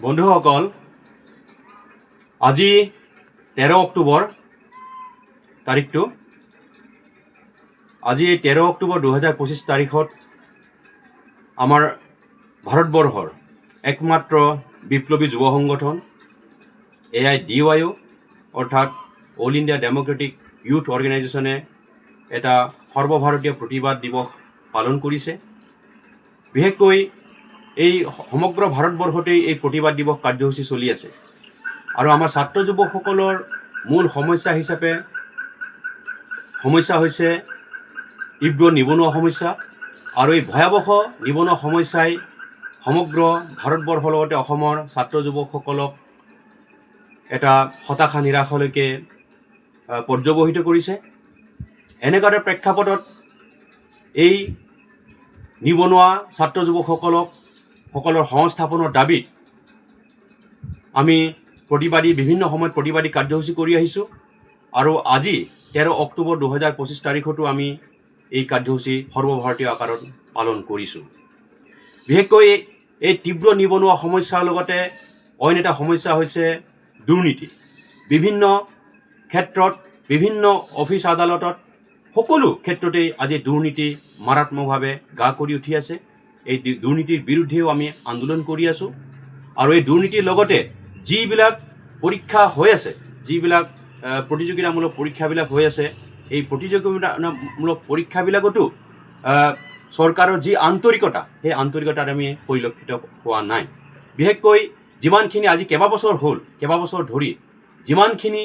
বন্ধুসকল, আজি 13 অক্টোবৰ তাৰিখটো। আজি 13 অক্টোবৰ 2025 তাৰিখত আমাৰ ভাৰতবৰ্ষৰ একমাত্ৰ বিপ্লৱী যুৱ সংগঠন AIDYO অৰ্থাৎ অল ইণ্ডিয়া ডেম'ক্ৰেটিক ইউথ অৰ্গেনাইজেশ্যনে এটা সৰ্বভাৰতীয় প্ৰতিবাদ দিৱস পালন কৰিছে। বিশেষকৈ এই সমগ্ৰ ভাৰতবৰ্ষতেই এই প্ৰতিবাদ দিৱস কাৰ্যসূচী চলি আছে আৰু আমাৰ ছাত্ৰ যুৱকসকলৰ মূল সমস্যা হৈছে তীব্ৰ নিবনুৱা সমস্যা। আৰু এই ভয়াৱহ নিবনুৱা সমস্যাই সমগ্ৰ ভাৰতবৰ্ষৰ লগতে অসমৰ ছাত্ৰ যুৱকসকলক এটা হতাশা নিৰাশালৈকে পৰ্যবসিত কৰিছে। এনেকুৱা এটা প্ৰেক্ষাপটত এই নিবনুৱা ছাত্ৰ যুৱকসকলৰ সংস্থাপনৰ দাবীত আমি বিভিন্ন সময়ত প্ৰতিবাদী কাৰ্যসূচী কৰি আহিছোঁ আৰু আজি 13 অক্টোবৰ 2025 তাৰিখতো আমি এই কাৰ্যসূচী সৰ্বভাৰতীয় আকাৰত পালন কৰিছোঁ। বিশেষকৈ এই তীব্ৰ নিবনুৱা সমস্যাৰ লগতে অইন এটা সমস্যা হৈছে দুৰ্নীতি। বিভিন্ন ক্ষেত্ৰত বিভিন্ন অফিচ আদালতত সকলো ক্ষেত্ৰতেই আজি দুৰ্নীতি মাৰাত্মকভাৱে গা কৰি উঠি আছে। এই দুৰ্নীতিৰ বিৰুদ্ধেও আমি আন্দোলন কৰি আছোঁ আৰু এই দুৰ্নীতিৰ লগতে যিবিলাক পৰীক্ষা হৈ আছে, যিবিলাক প্ৰতিযোগিতামূলক পৰীক্ষাবিলাক হৈ আছে, এই প্ৰতিযোগিতামূলক পৰীক্ষাবিলাকতো চৰকাৰৰ যি আন্তৰিকতা, সেই আন্তৰিকতাত আমি পৰিলক্ষিত হোৱা নাই। বিশেষকৈ যিমানখিনি আজি কেইবাবছৰ ধৰি যিমানখিনি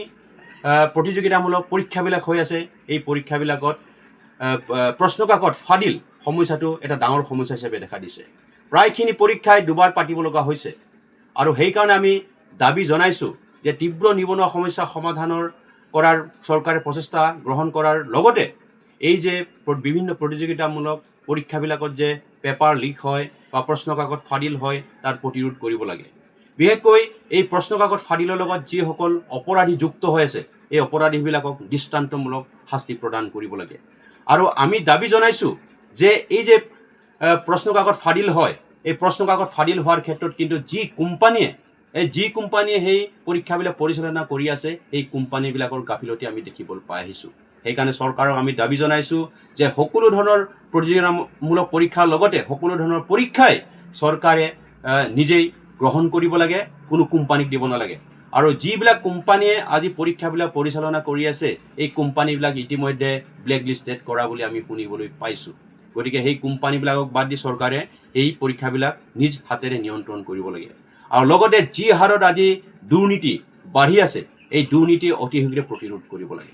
প্ৰতিযোগিতামূলক পৰীক্ষাবিলাক হৈ আছে, এই পৰীক্ষাবিলাকত প্ৰশ্নকাকত ফাদিল সমস্যাটো এটা ডাঙৰ সমস্যা হিচাপে দেখা দিছে। প্ৰায়খিনি পৰীক্ষাই দুবাৰ পাতিব লগা হৈছে আৰু সেইকাৰণে আমি দাবী জনাইছোঁ যে তীব্ৰ নিবনুৱা সমস্যা সমাধানৰ কৰাৰ চৰকাৰে প্ৰচেষ্টা গ্ৰহণ কৰাৰ লগতে এই যে বিভিন্ন প্ৰতিযোগিতামূলক পৰীক্ষাবিলাকত যে পেপাৰ লিক হয় বা প্ৰশ্নকাকত ফাদিল হয়, তাত প্ৰতিৰোধ কৰিব লাগে। বিশেষকৈ এই প্ৰশ্নকাকত ফাদিলৰ লগত যিসকল অপৰাধী যুক্ত হৈ আছে, এই অপৰাধীবিলাকক দৃষ্টান্তমূলক শাস্তি প্ৰদান কৰিব লাগে। আৰু আমি দাবী জনাইছোঁ যে এই যে প্ৰশ্নকাকত ফাদিল হয়, এই প্ৰশ্নকাকত ফাদিল হোৱাৰ ক্ষেত্ৰত কিন্তু যি কোম্পানীয়ে সেই পৰীক্ষাবিলাক পৰিচালনা কৰি আছে, এই কোম্পানীবিলাকৰ গাফিলতি আমি দেখিবলৈ পাই আহিছোঁ। সেইকাৰণে চৰকাৰক আমি দাবী জনাইছোঁ যে সকলো ধৰণৰ প্ৰতিযোগিতামূলক পৰীক্ষাৰ লগতে সকলো ধৰণৰ পৰীক্ষাই চৰকাৰে নিজেই গ্ৰহণ কৰিব লাগে, কোনো কোম্পানীক দিব নালাগে। আৰু যিবিলাক কোম্পানীয়ে আজি পৰীক্ষাবিলাক পৰিচালনা কৰি আছে, এই কোম্পানীবিলাক ইতিমধ্যে ব্লেকলিষ্টেড কৰা বুলি আমি শুনিবলৈ পাইছোঁ। গতিকে সেই কোম্পানীবিলাকক বাদ দি চৰকাৰে এই পৰীক্ষাবিলাক নিজ হাতেৰে নিয়ন্ত্ৰণ কৰিব লাগে। আৰু লগতে যি হাৰত আজি দুৰ্নীতি বাঢ়ি আছে, এই দুৰ্নীতি অতি শীঘ্ৰে প্ৰতিৰোধ কৰিব লাগে।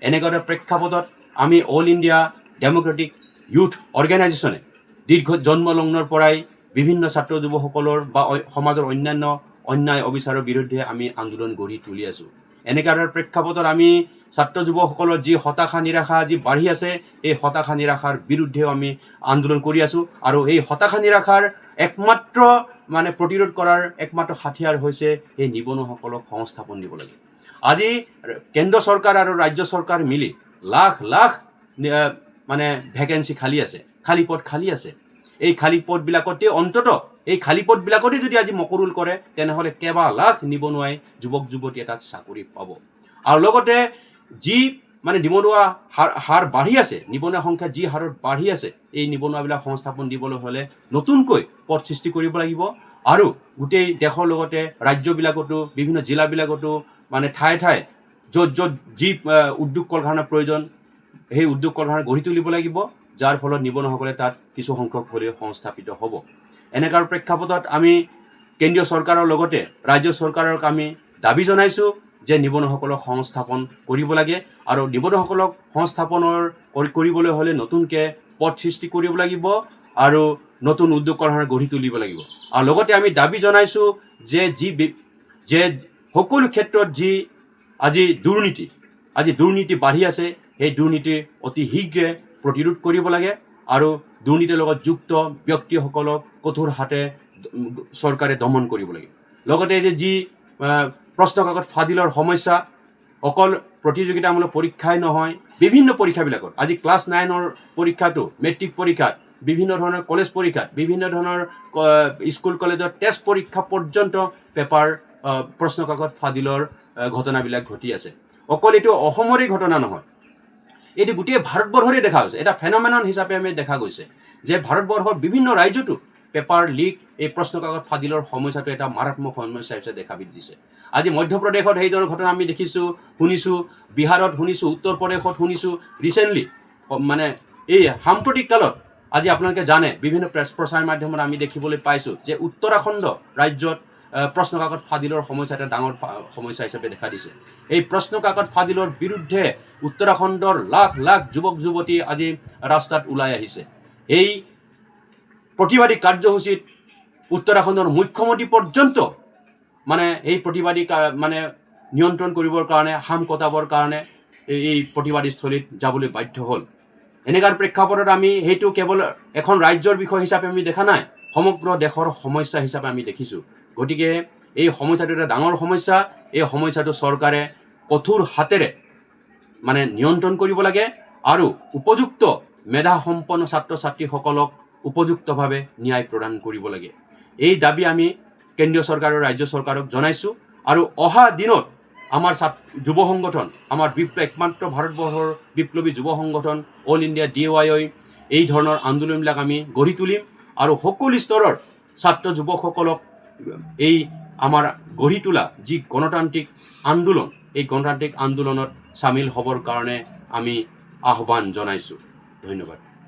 এনেকুৱা এটা প্ৰেক্ষাপটত আমি অল ইণ্ডিয়া ডেম'ক্ৰেটিক ইউথ অৰ্গেনাইজেশ্যনে দীৰ্ঘ জন্মলগ্নৰ পৰাই বিভিন্ন ছাত্ৰ যুৱকসকলৰ বা সমাজৰ অন্যান্য অন্যায় অবিচাৰৰ বিৰুদ্ধে আমি আন্দোলন গঢ়ি তুলি আছোঁ। এনেকুৱা এটা প্ৰেক্ষাপটত আমি ছাত্ৰ যুৱকসকলৰ যি হতাশা নিৰাশা আজি বাঢ়ি আছে, এই হতাশা নিৰাশাৰ বিৰুদ্ধেও আমি আন্দোলন কৰি আছোঁ। আৰু এই হতাশা নিৰাশাৰ একমাত্ৰ প্ৰতিৰোধ কৰাৰ একমাত্ৰ হাথিয়াৰ হৈছে এই নিবনুৱাসকলক সংস্থাপন দিব লাগে। আজি কেন্দ্ৰ চৰকাৰ আৰু ৰাজ্য চৰকাৰ মিলি লাখ লাখ ভেকেঞ্চি খালী পদ খালী আছে। এই খালী পদবিলাকতে এই খালী পদবিলাকতে যদি আজি মকৰুল কৰে, তেনেহ'লে কেইবা লাখ নিবনুৱাই যুৱক যুৱতী এটা চাকৰি পাব। আৰু লগতে যি নিবনুৱা হাৰ বাঢ়ি আছে, নিবনুৱা সংখ্যা যি হাৰত বাঢ়ি আছে, এই নিবনুৱাবিলাক সংস্থাপন দিবলৈ হ'লে নতুনকৈ পদ সৃষ্টি কৰিব লাগিব। আৰু গোটেই দেশৰ লগতে ৰাজ্যবিলাকতো বিভিন্ন জিলাবিলাকতো ঠায়ে ঠায়ে য'ত যি উদ্যোগ কল কাৰখানাৰ প্ৰয়োজন, সেই উদ্যোগ কল কাৰখানা গঢ়ি তুলিব লাগিব, যাৰ ফলত নিবনুৱাসকলে তাত কিছু সংখ্যক হ'লেও সংস্থাপিত হ'ব। এনেকুৱা প্ৰেক্ষাপটত আমি কেন্দ্ৰীয় চৰকাৰৰ লগতে ৰাজ্য চৰকাৰক আমি দাবী জনাইছোঁ যে নিবনুৱাসকলক সংস্থাপন কৰিব লাগে। আৰু নিবনুৱাসকলক সংস্থাপনৰ কৰিবলৈ হ'লে নতুনকৈ পদ সৃষ্টি কৰিব লাগিব আৰু নতুন উদ্যোগ কাৰখানা গঢ়ি তুলিব লাগিব। আৰু লগতে আমি দাবী জনাইছোঁ যে সকলো ক্ষেত্ৰত যি আজি দুৰ্নীতি বাঢ়ি আছে, সেই দুৰ্নীতি অতি শীঘ্ৰে প্ৰতিৰোধ কৰিব লাগে আৰু দুৰ্নীতিৰ লগত যুক্ত ব্যক্তিসকলক কঠোৰ হাতে চৰকাৰে দমন কৰিব লাগে। লগতে যি প্ৰশ্নকাকত ফাদিলৰ সমস্যা, অকল প্ৰতিযোগিতামূলক পৰীক্ষাই নহয়, বিভিন্ন পৰীক্ষাবিলাকত আজি ক্লাছ 9ৰ পৰীক্ষাটো, মেট্ৰিক পৰীক্ষাত বিভিন্ন ধৰণৰ কলেজ পৰীক্ষাত, বিভিন্ন ধৰণৰ স্কুল কলেজৰ টেষ্ট পৰীক্ষা পৰ্যন্ত পেপাৰ প্ৰশ্ন কাকত ফাদিলৰ ঘটনাবিলাক ঘটি আছে। অকল এইটো অসমৰে ঘটনা নহয়, এইটো গোটেই ভাৰতবৰ্ষৰে দেখা হৈছে। এটা ফেন'মেনন হিচাপে আমি দেখা গৈছে যে ভাৰতবৰ্ষৰ বিভিন্ন ৰাজ্যতো পেপাৰ লিক, এই প্ৰশ্ন কাকত ফাদিলৰ সমস্যাটো এটা মাৰাত্মক সমস্যা হিচাপে দেখা দিছে। আজি মধ্যপ্ৰদেশত সেইধৰণৰ ঘটনা আমি দেখিছোঁ, শুনিছোঁ, বিহাৰত শুনিছোঁ, উত্তৰ প্ৰদেশত শুনিছোঁ, ৰিচেণ্টলি মানে এই সাম্প্ৰতিক কালত আজি আপোনালোকে জানে বিভিন্ন প্ৰচাৰ মাধ্যমত আমি দেখিবলৈ পাইছোঁ যে উত্তৰাখণ্ড ৰাজ্যত প্ৰশ্ন কাকত ফাদিলৰ সমস্যা এটা ডাঙৰ সমস্যা হিচাপে দেখা দিছে। এই প্ৰশ্ন কাকত ফাদিলৰ বিৰুদ্ধে উত্তৰাখণ্ডৰ লাখ লাখ যুৱক যুৱতী আজি ৰাস্তাত ওলাই আহিছে। এই প্ৰতিবাদী কাৰ্যসূচীত উত্তৰাখণ্ডৰ মুখ্যমন্ত্ৰী পৰ্যন্ত মানে এই প্ৰতিবাদী মানে নিয়ন্ত্ৰণ কৰিবৰ কাৰণে, হাম কটাবৰ কাৰণে এই প্ৰতিবাদীস্থলীত যাবলৈ বাধ্য হ'ল। এনেকুৱাৰ প্ৰেক্ষাপটত আমি সেইটো কেৱল এখন ৰাজ্যৰ বিষয় হিচাপে আমি দেখা নাই, সমগ্ৰ দেশৰ সমস্যা হিচাপে আমি দেখিছোঁ। গতিকে এই সমস্যাটো এটা ডাঙৰ সমস্যা। এই সমস্যাটো চৰকাৰে কঠোৰ হাতেৰে মানে নিয়ন্ত্ৰণ কৰিব লাগে আৰু উপযুক্ত মেধাসম্পন্ন ছাত্ৰ ছাত্ৰীসকলক উপযুক্তভাৱে ন্যায় প্ৰদান কৰিব লাগে। এই দাবী আমি কেন্দ্ৰীয় চৰকাৰ আৰু ৰাজ্য চৰকাৰক জনাইছোঁ। আৰু অহা দিনত আমাৰ যুৱ সংগঠন, আমাৰ একমাত্ৰ ভাৰতবৰ্ষৰ বিপ্লৱী যুৱ সংগঠন অল ইণ্ডিয়া DYY এই ধৰণৰ আন্দোলনবিলাক আমি গঢ়ি তুলিম আৰু সকলো স্তৰৰ ছাত্ৰ যুৱকসকলক এই আমাৰ গঢ়ি তোলা যি গণতান্ত্ৰিক আন্দোলন, এই গণতান্ত্ৰিক আন্দোলনত চামিল হ'বৰ কাৰণে আমি আহ্বান জনাইছোঁ। ধন্যবাদ।